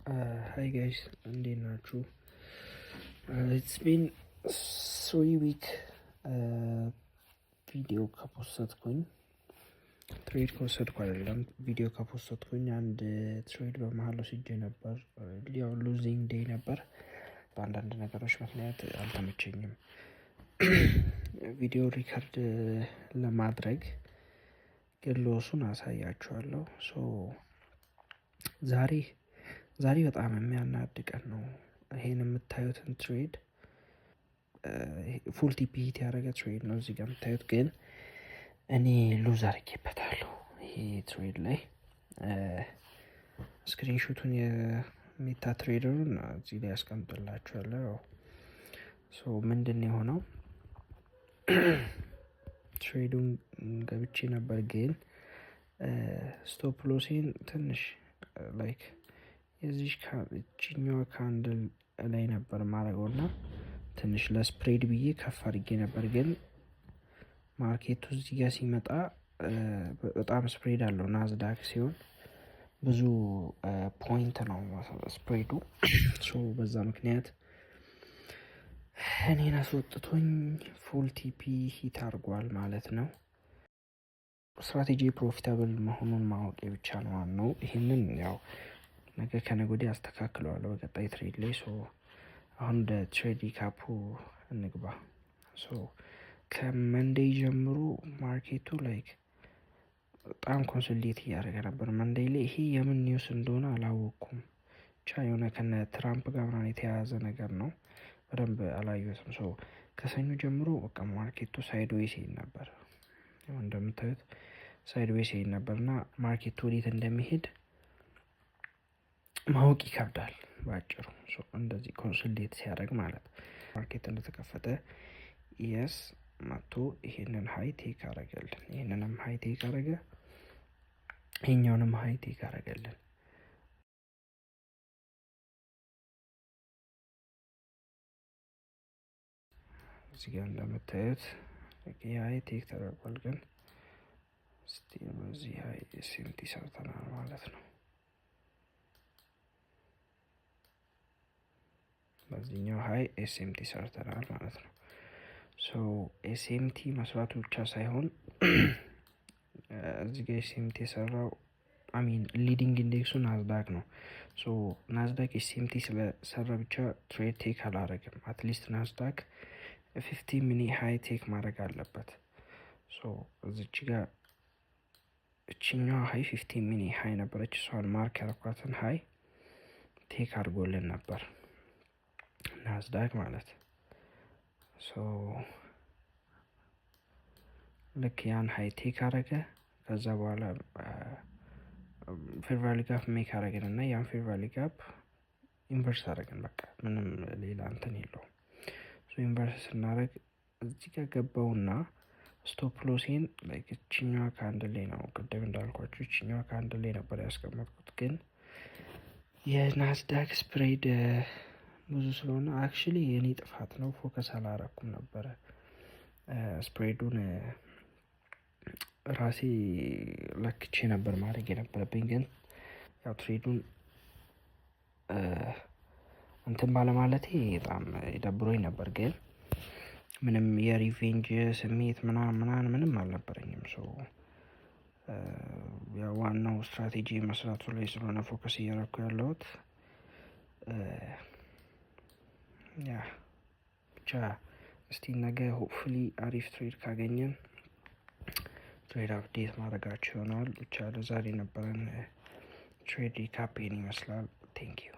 Hi guys, እንዴት ናችሁ? It's been 3 week ቪዲዮ ከፖስትኩኝ ትሬድ ከወሰድኩ አይደለም ቪዲዮ ከፖስትኩኝ አንድ ትሬድ በመሀል ወስጄ ነበር። ያው ሉዚንግ ዴይ ነበር። በአንዳንድ ነገሮች ምክንያት አልተመቸኝም ቪዲዮ ሪከርድ ለማድረግ፣ ግን ሎሱን አሳያችኋለሁ። ዛሬ በጣም የሚያናድድ ቀን ነው። ይሄን የምታዩትን ትሬድ ፉል ቲፒ ሂት ያደረገ ትሬድ ነው እዚህ ጋር የምታዩት፣ ግን እኔ ሉዝ አድርጌበታለሁ። ይሄ ትሬድ ላይ ስክሪንሾቱን የሜታ ትሬደሩን እዚህ ላይ ያስቀምጥላችኋለሁ። ምንድን የሆነው ትሬዱን ገብቼ ነበር፣ ግን ስቶፕ ሎሴን ትንሽ ላይክ የዚህ እችኛዋ ካንድል ላይ ነበር ማድረገው እና ትንሽ ለስፕሬድ ብዬ ከፍ አድርጌ ነበር፣ ግን ማርኬቱ እዚህ ጋር ሲመጣ በጣም ስፕሬድ አለው። ናዝዳክ ሲሆን ብዙ ፖይንት ነው ስፕሬዱ። በዛ ምክንያት እኔን አስወጥቶኝ ፉል ቲፒ ሂት አድርጓል ማለት ነው። ስትራቴጂ ፕሮፊታብል መሆኑን ማወቅ ብቻ ነው ዋናው። ይህንን ያው ነገ ከነገ ወዲያ አስተካክለዋለሁ በቀጣይ ትሬድ ላይ። አሁን ወደ ትሬድ ካፑ እንግባ። ከመንዴይ ጀምሮ ማርኬቱ ላይክ በጣም ኮንሶሊዴት እያደረገ ነበር። መንዴይ ላይ ይሄ የምን ኒውስ እንደሆነ አላወቅኩም። ብቻ የሆነ ከነ ትራምፕ ጋር ምናምን የተያያዘ ነገር ነው። በደንብ አላየሁትም። ከሰኞ ጀምሮ በቃ ማርኬቱ ሳይድዌይስ ይሄድ ነበር። እንደምታዩት ሳይድዌይስ ይሄድ ነበር እና ማርኬቱ ወዴት እንደሚሄድ ማወቅ ይከብዳል ባጭሩ። እንደዚህ ኮንሶሊዴት ሲያደርግ ማለት ማርኬት እንደተከፈተ የስ መጥቶ ይሄንን ሀይ ቴክ አረገልን፣ ይሄንንም ሀይ ቴክ አረገ፣ ይሄኛውንም ሀይ ቴክ አረገልን። እዚህ ጋር እንደምታዩት ሀይ ቴክ ተደርጓል፣ ግን ስቲል በዚህ ሀይ ኤስኤምቲ ሰርተናል ማለት ነው። በዚህኛው ሀይ ኤስኤምቲ ሰርተናል ማለት ነው። ኤስኤምቲ መስራቱ ብቻ ሳይሆን እዚህ ጋር ኤስኤምቲ የሰራው ሊዲንግ ኢንዴክሱ ናዝዳክ ነው። ናዝዳክ ኤስኤምቲ ስለሰራ ብቻ ትሬድ ቴክ አላረግም። አትሊስት ናዝዳክ 15 ሚኒት ሀይ ቴክ ማድረግ አለበት። እዚች ጋር እችኛዋ ሀይ 15 ሚኒት ሀይ ነበረች። እሷን ማርክ ያረኳትን ሀይ ቴክ አድርጎልን ነበር ናዝዳክ ማለት። ልክ ያን ሀይ ቴክ አረገ። ከዛ በኋላ ፌር ቫልዩ ጋፕ ሜክ አረገን እና ያን ፌር ቫልዩ ጋፕ ኢንቨርስ አረገን። በቃ ምንም ሌላ እንትን የለውም። ኢንቨርስ ስናደረግ እዚህ ጋር ገባውና ስቶፕ ሎሴን ላይክ እችኛዋ ካንድል ላይ ነው፣ ቅድም እንዳልኳችሁ እችኛዋ ካንድል ላይ ነበር ያስቀመጥኩት። ግን የናዝዳክ ስፕሬድ ብዙ ስለሆነ አክቹሊ የኔ ጥፋት ነው፣ ፎከስ አላረኩም ነበረ። ስፕሬዱን ራሴ ለክቼ ነበር ማድረግ የነበረብኝ፣ ግን ያው ትሬዱን እንትን ባለማለቴ በጣም ደብሮኝ ነበር። ግን ምንም የሪቬንጅ ስሜት ምንም አልነበረኝም። ያው ዋናው ስትራቴጂ መስራቱ ላይ ስለሆነ ፎከስ እያደረኩ ያለሁት ብቻ እስቲ ነገ ሆፕፉሊ አሪፍ ትሬድ ካገኘን ትሬድ አፕዴት ማድረጋቸው ይሆናል። ብቻ ለዛሬ ነበረን ትሬድ ሪካፕ ይመስላል። ቴንክ ዩ።